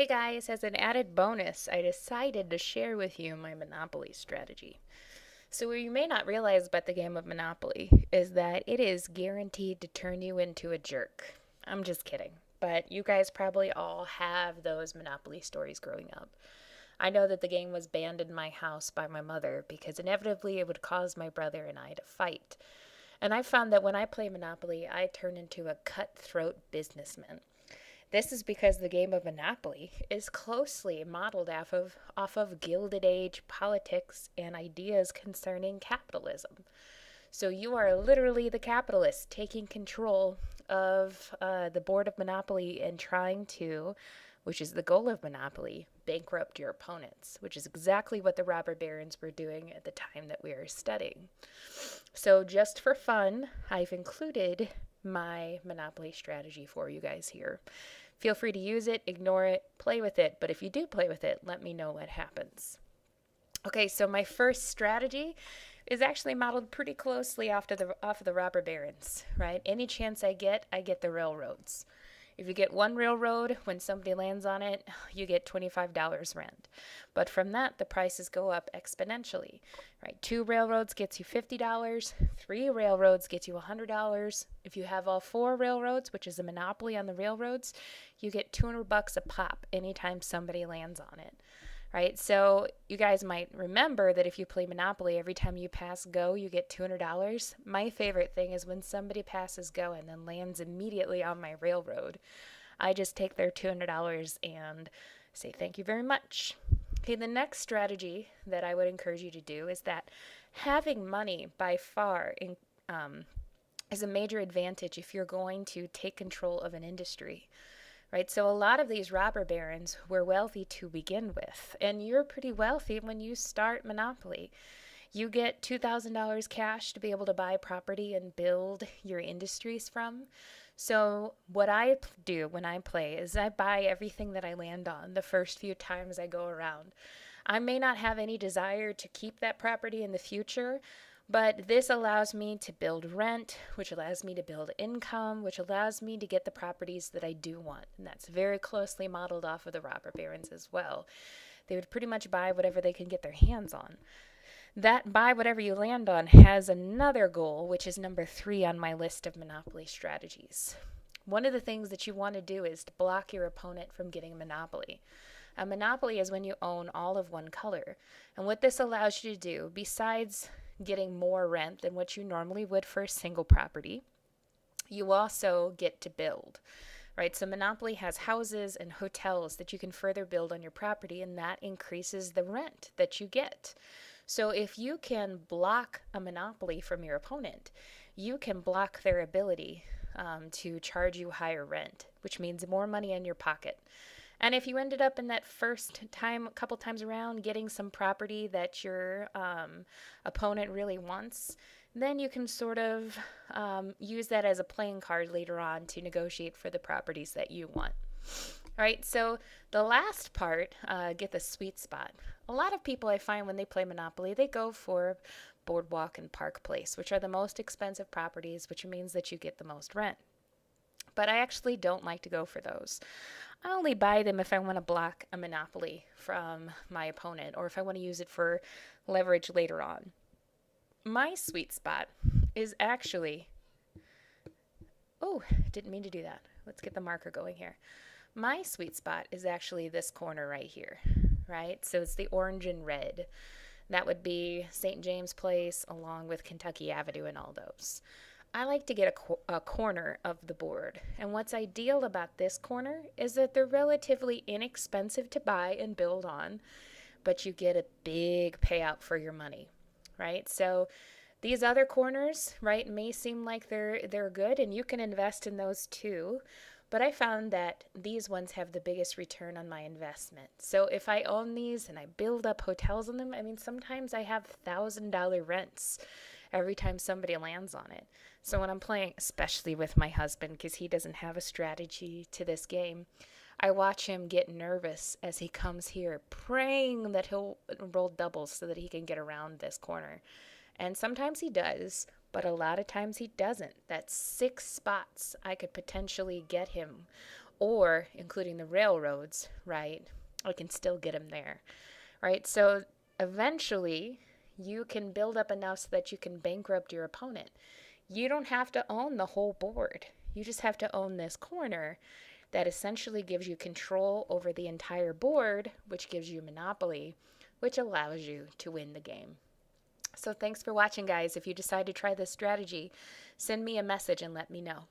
Hey guys, as an added bonus, I decided to share with you my Monopoly strategy. So, what you may not realize about the game of Monopoly is that it is guaranteed to turn you into a jerk. I'm just kidding. But you guys probably all have those Monopoly stories growing up. I know that the game was banned in my house by my mother because inevitably it would cause my brother and I to fight. And I found that when I play Monopoly, I turn into a cutthroat businessman. This is because the game of Monopoly is closely modeled off of Gilded Age politics and ideas concerning capitalism. So you are literally the capitalist taking control of the board of Monopoly and trying to, which is the goal of Monopoly, bankrupt your opponents, which is exactly what the robber barons were doing at the time that we are studying. So, just for fun, I've included my Monopoly strategy for you guys here. Feel free to use it, ignore it, play with it, but if you do play with it, let me know what happens. Okay, so my first strategy is actually modeled pretty closely off of the robber barons, right? Any chance I get the railroads. If you get one railroad, when somebody lands on it, you get $25 rent. But from that, the prices go up exponentially, right? Two railroads gets you $50, three railroads gets you $100. If you have all four railroads, which is a monopoly on the railroads, you get $200 a pop anytime somebody lands on it. Right? So you guys might remember that if you play Monopoly, every time you pass go, you get $200. My favorite thing is when somebody passes go and then lands immediately on my railroad. I just take their $200 and say thank you very much. Okay, the next strategy that I would encourage you to do is that having money by far is a major advantage if you're going to take control of an industry, right? So a lot of these robber barons were wealthy to begin with, and you're pretty wealthy when you start Monopoly. You get $2,000 cash to be able to buy property and build your industries from. So, what I do when I play is I buy everything that I land on the first few times I go around. I may not have any desire to keep that property in the future, but this allows me to build rent, which allows me to build income, which allows me to get the properties that I do want. And that's very closely modeled off of the robber barons as well. They would pretty much buy whatever they can get their hands on. That buy whatever you land on has another goal, which is number 3 on my list of Monopoly strategies. One of the things that you want to do is to block your opponent from getting a Monopoly. A Monopoly is when you own all of one color. And what this allows you to do, besides getting more rent than what you normally would for a single property, you also get to build. Right? So Monopoly has houses and hotels that you can further build on your property, and that increases the rent that you get. So if you can block a monopoly from your opponent, you can block their ability to charge you higher rent, which means more money in your pocket. And if you ended up in that first time, a couple times around, getting some property that your opponent really wants, then you can sort of use that as a playing card later on to negotiate for the properties that you want. All right, so the last part, get the sweet spot. A lot of people I find when they play Monopoly, they go for Boardwalk and Park Place, which are the most expensive properties, which means that you get the most rent. But I actually don't like to go for those. I only buy them if I want to block a monopoly from my opponent or if I want to use it for leverage later on. My sweet spot is actually. Oh, didn't mean to do that. Let's get the marker going here. My sweet spot is actually this corner right here, right? So it's the orange and red. That would be St. James Place along with Kentucky Avenue and all those. I like to get a corner of the board. And what's ideal about this corner is that they're relatively inexpensive to buy and build on, but you get a big payout for your money, right? So these other corners, right, may seem like they're good and you can invest in those too, but I found that these ones have the biggest return on my investment. So if I own these and I build up hotels on them, I mean, sometimes I have $1,000 rents every time somebody lands on it. So when I'm playing, especially with my husband, because he doesn't have a strategy to this game, I watch him get nervous as he comes here, praying that he'll roll doubles so that he can get around this corner. And sometimes he does, but a lot of times he doesn't. That's 6 spots I could potentially get him or including the railroads, right? I can still get them there, right? So eventually, you can build up enough so that you can bankrupt your opponent. You don't have to own the whole board. You just have to own this corner that essentially gives you control over the entire board, which gives you monopoly, which allows you to win the game. So thanks for watching, guys. If you decide to try this strategy, send me a message and let me know.